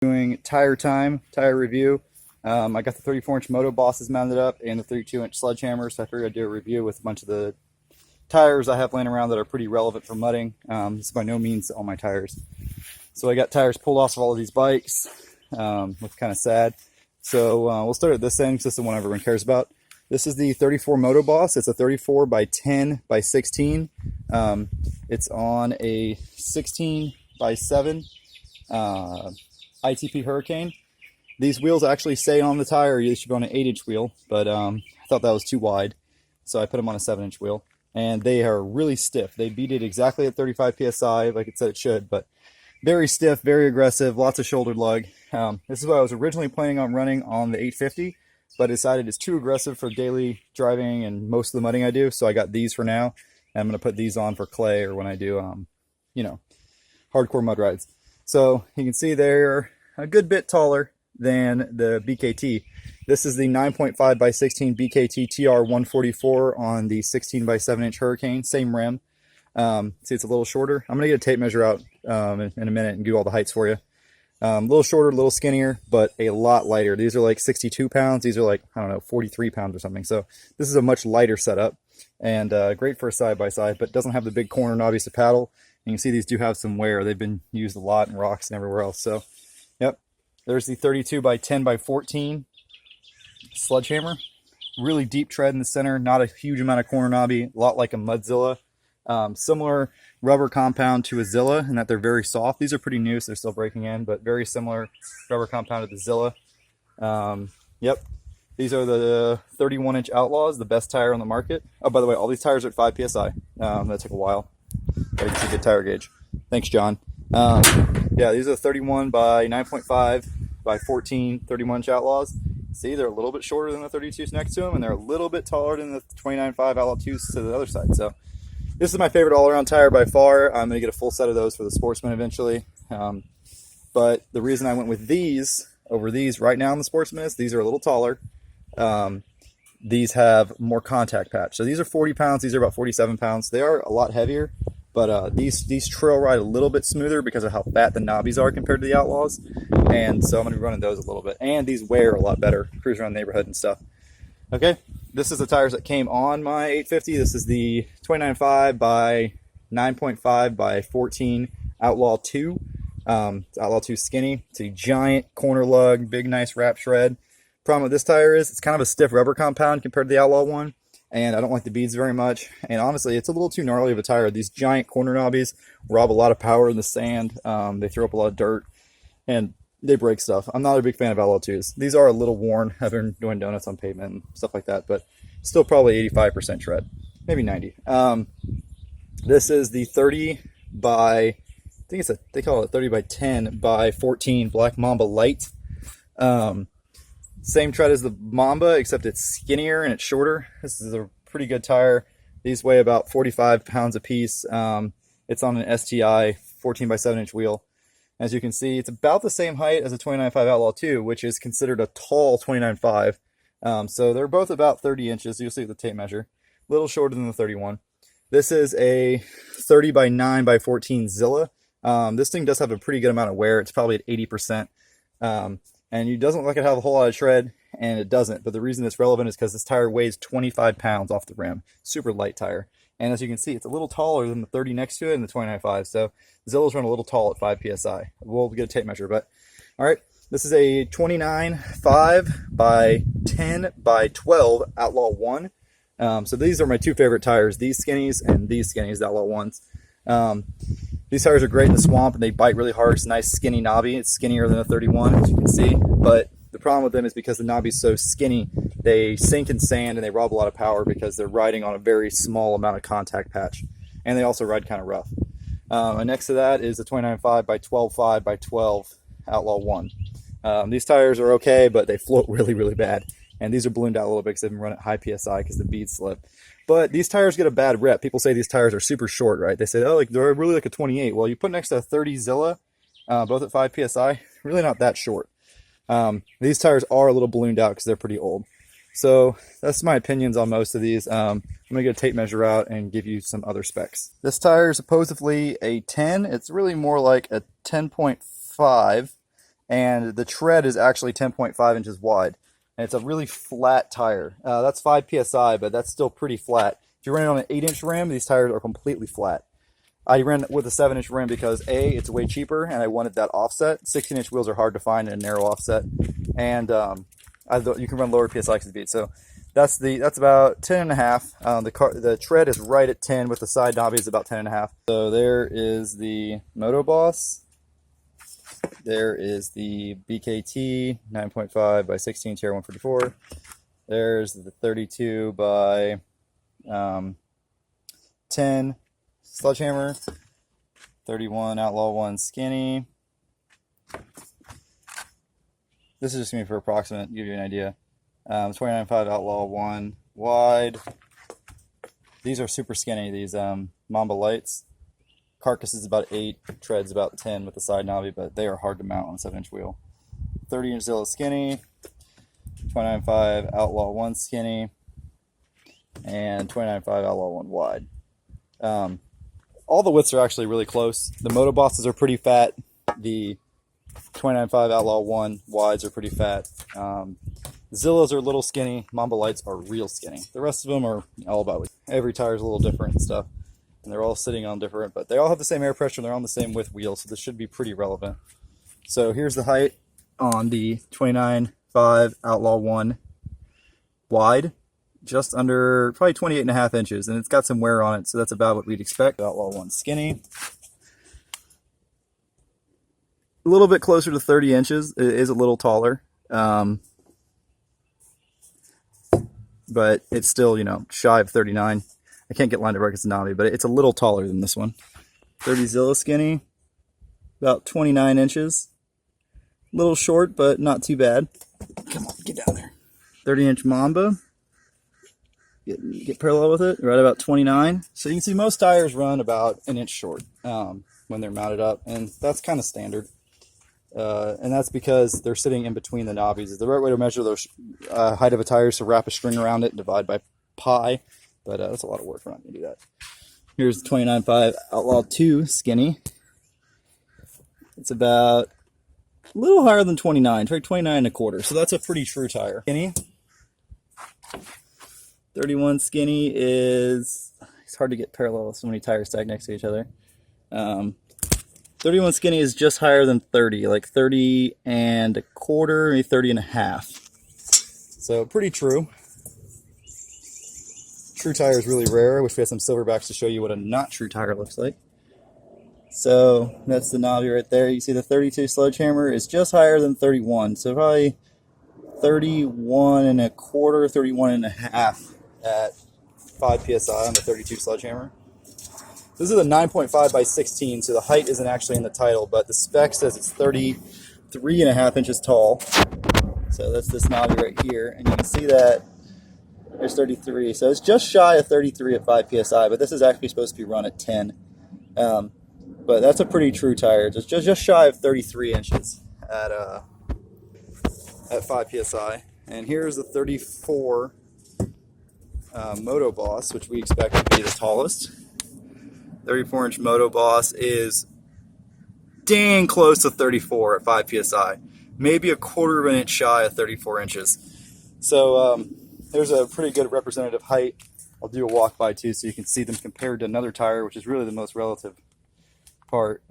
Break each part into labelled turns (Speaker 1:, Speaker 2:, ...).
Speaker 1: Doing tire review. I got the 34-inch Moto Bosses mounted up and the 32-inch Sludgehammer, so I figured I'd do a review with a bunch of the tires I have laying around that are pretty relevant for mudding. This is by no means all my tires. So I got tires pulled off of all of these bikes. Looks kind of sad. So we'll start at this end because this is the one everyone cares about. This is the 34 Moto Boss. It's a 34 by 10 by 16. It's on a 16 by 7 ITP Hurricane. These wheels actually say on the tire you should be on an 8-inch wheel, but I thought that was too wide, so I put them on a 7-inch wheel. And they are really stiff. They beat it exactly at 35 psi, like it said it should, but very stiff, very aggressive, lots of shoulder lug. This is what I was originally planning on running on the 850, but I decided it's too aggressive for daily driving and most of the mudding I do, so I got these for now. And I'm going to put these on for clay or when I do, hardcore mud rides. So you can see they're a good bit taller than the BKT. This is the 9.5 by 16 BKT TR 144 on the 16 by 7-inch Hurricane, same rim. See, it's a little shorter. I'm going to get a tape measure out in a minute and do all the heights for you. A little shorter, a little skinnier, but a lot lighter. These are like 62 pounds. These are like, I don't know, 43 pounds or something. So this is a much lighter setup and great for a side-by-side, but doesn't have the big corner knobbies to paddle. And you can see these do have some wear. They've been used a lot in rocks and everywhere else. So, yep. There's the 32 by 10 by 14 Sludgehammer. Really deep tread in the center. Not a huge amount of corner knobby. A lot like a Zilla. Similar rubber compound to a Zilla in that they're very soft. These are pretty new, so they're still breaking in, but very similar rubber compound to the Zilla. Yep. These are the 31-inch Outlaws, the best tire on the market. Oh, by the way, all these tires are at 5 psi. That took a while. It's a good tire gauge. Thanks, John. Yeah, these are 31 by 9.5 by 14 31-inch Outlaws. See, they're a little bit shorter than the 32s next to them, and they're a little bit taller than the 29.5 Outlaw 2s to the other side. So this is my favorite all-around tire by far. I'm going to get a full set of those for the Sportsman eventually. But the reason I went with these over these right now in the Sportsman is these are a little taller. These have more contact patch. So these are 40 pounds. These are about 47 pounds. They are a lot heavier. But these trail ride a little bit smoother because of how fat the knobbies are compared to the Outlaws. And so I'm going to be running those a little bit. And these wear a lot better, cruise around the neighborhood and stuff. Okay, this is the tires that came on my 850. This is the 29.5 by 9.5 by 14 Outlaw 2. It's Outlaw 2 skinny. It's a giant corner lug, big nice wrap shred. Problem with this tire is it's kind of a stiff rubber compound compared to the Outlaw one. And I don't like the beads very much. And honestly, it's a little too gnarly of a tire. These giant corner knobbies rob a lot of power in the sand. They throw up a lot of dirt, and they break stuff. I'm not a big fan of Outlaw 2s. These are a little worn. I've been doing donuts on pavement and stuff like that, but still probably 85% tread, maybe 90. This is the 30 by, I think they call it 30 by 10 by 14 Black Mamba Light. Same tread as the Mamba, except it's skinnier and it's shorter. This is a pretty good tire. These weigh about 45 pounds a piece. It's on an STI 14 by 7-inch wheel. As you can see, it's about the same height as a 29.5 Outlaw 2, which is considered a tall 29.5. So they're both about 30 inches. You'll see the tape measure. A little shorter than the 31. This is a 30 by 9 by 14 Zilla. This thing does have a pretty good amount of wear. It's probably at 80%. And it doesn't look like it have a whole lot of tread, and it doesn't. But the reason it's relevant is because this tire weighs 25 pounds off the rim. Super light tire. And as you can see, it's a little taller than the 30 next to it and the 29.5. So Zillas run a little tall at 5 psi. We'll get a tape measure, but all right. This is a 29.5 by 10 by 12 Outlaw 1. So these are my two favorite tires, these skinnies and these skinnies, the Outlaw 1s. These tires are great in the swamp, and they bite really hard. It's a nice skinny knobby. It's skinnier than a 31, as you can see. But the problem with them is because the knobby's so skinny, they sink in sand and they rob a lot of power because they're riding on a very small amount of contact patch. And they also ride kind of rough. And next to that is a 29.5 by 12.5 by 12 Outlaw 1. These tires are okay, but they float really, really bad. And these are ballooned out a little bit because they've been run at high PSI because the beads slip. But these tires get a bad rep. People say these tires are super short, right? They say, oh, like they're really like a 28. Well, you put next to a 30 Zilla, both at 5 PSI, really not that short. These tires are a little ballooned out because they're pretty old. So that's my opinions on most of these. I'm going to get a tape measure out and give you some other specs. This tire is supposedly a 10. It's really more like a 10.5. and the tread is actually 10.5 inches wide. And it's a really flat tire. That's 5 psi, but that's still pretty flat. If you run it on an 8-inch rim, these tires are completely flat. I ran with a 7-inch rim because A, it's way cheaper, and I wanted that offset. 16-inch wheels are hard to find in a narrow offset, and you can run lower psi speed. So that's about 10.5. The tread is right at 10, with the side knobbies about 10.5. So there is the Moto Boss. There is the BKT 9.5 by 16 TR 144. There's the 32 by 10 Sludgehammer. 31 Outlaw 1 Skinny. This is just going to be for approximate, to give you an idea. 29.5 Outlaw 1 Wide. These are super skinny, these Mamba lights. Carcass is about 8, tread's about 10 with the side knobby, but they are hard to mount on a 7-inch wheel. 30-inch Zilla Skinny, 29.5 Outlaw 1 Skinny, and 29.5 Outlaw 1 Wide. All the widths are actually really close. The Moto Bosses are pretty fat. The 29.5 Outlaw 1 Wides are pretty fat. Zillas are a little skinny. Mamba lights are real skinny. The rest of them are all about width. Every tire is a little different and stuff. And they're all sitting on different, but they all have the same air pressure and they're on the same width wheel, so this should be pretty relevant. So here's the height on the 29.5 Outlaw 1 Wide, just under probably 28.5 inches, and it's got some wear on it, so that's about what we'd expect. Outlaw 1 Skinny, a little bit closer to 30 inches. It is a little taller, but it's still, you know, shy of 39. I can't get line to break, it's a knobby, but it's a little taller than this one. 30 Zilla Skinny, about 29 inches. A little short, but not too bad. Come on, get down there. 30-inch Mamba. Get parallel with it, right about 29. So you can see most tires run about an inch short when they're mounted up, and that's kind of standard. And that's because they're sitting in between the knobbies. The right way to measure those height of a tire is to wrap a string around it and divide by pi. But that's a lot of work. We're not going to do that. Here's the 29.5 Outlaw 2 Skinny. It's about a little higher than 29. It's like 29.25. So that's a pretty true tire. Skinny. 31 Skinny is, it's hard to get parallel with so many tires stacked next to each other. 31 Skinny is just higher than 30, like 30.25, maybe 30.5. So pretty true. True tire is really rare. I wish we had some silverbacks to show you what a not true tire looks like. So that's the knobby right there. You see the 32 Sludgehammer is just higher than 31. So probably 31.25, 31.5 at 5 psi on the 32 Sludgehammer. This is a 9.5 by 16, so the height isn't actually in the title, but the spec says it's 33.5 inches tall. So that's this knobby right here, and you can see that there's 33, so it's just shy of 33 at 5 psi, but this is actually supposed to be run at 10. But that's a pretty true tire. It's just shy of 33 inches at 5 psi. And here's the 34 Moto Boss, which we expect to be the tallest. 34-inch Moto Boss is dang close to 34 at 5 psi, maybe a quarter of an inch shy of 34 inches. So there's a pretty good representative height. I'll do a walk by too, so you can see them compared to another tire, which is really the most relative part,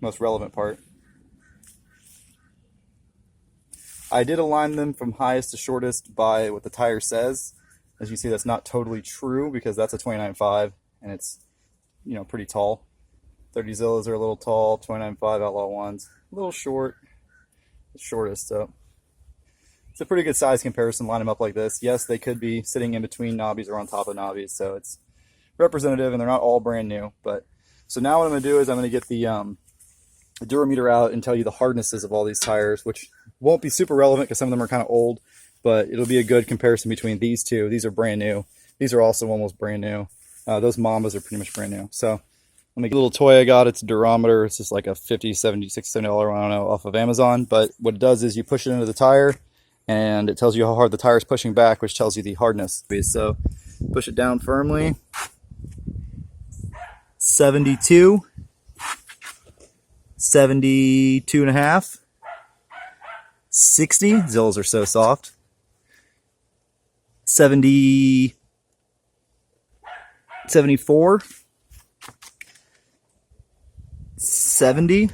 Speaker 1: most relevant part. I did align them from highest to shortest by what the tire says. As you see, that's not totally true because that's a 29.5 and it's, you know, pretty tall. 30 Zillas are a little tall, 29.5 Outlaw 1s a little short, the shortest. So it's a pretty good size comparison. Line them up like this. Yes, they could be sitting in between knobbies or on top of knobbies, so it's representative, and they're not all brand new. But so now what I'm going to do is I'm going to get the durometer out and tell you the hardnesses of all these tires, which won't be super relevant because some of them are kind of old, but it'll be a good comparison between these two. These are brand new. These are also almost brand new. Those Mambas are pretty much brand new. So let me get a little toy I got. It's a durometer. It's just like a $50, $70, $60, $70, I don't know, off of Amazon. But what it does is you push it into the tire, and it tells you how hard the tire is pushing back, which tells you the hardness. So push it down firmly. 72, 72.5, 60. Zillas are so soft. 70. 74. 70.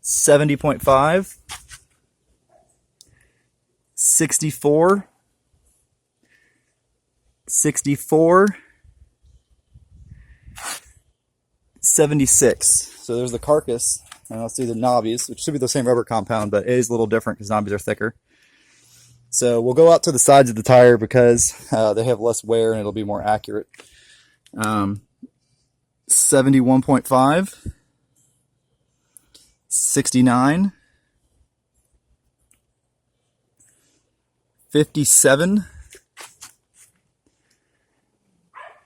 Speaker 1: 70.5. 64. 64. 76. So there's the carcass. And let's do the knobbies, which should be the same rubber compound, but it is a little different because knobbies are thicker. So we'll go out to the sides of the tire because they have less wear and it'll be more accurate. 71.5. 69. 57.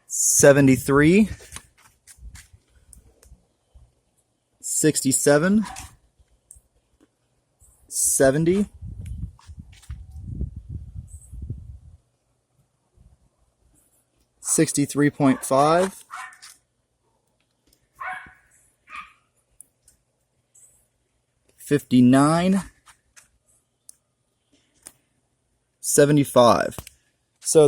Speaker 1: 73. 67. 70. 63.5. 59. 75. So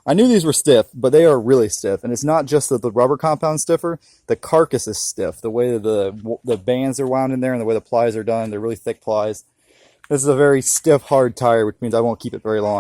Speaker 1: I knew these were stiff, but they are really stiff, and it's not just that the rubber compound's stiffer. The carcass is stiff. The way that the bands are wound in there and the way the plies are done, they're really thick plies. This is a very stiff, hard tire, which means I won't keep it very long.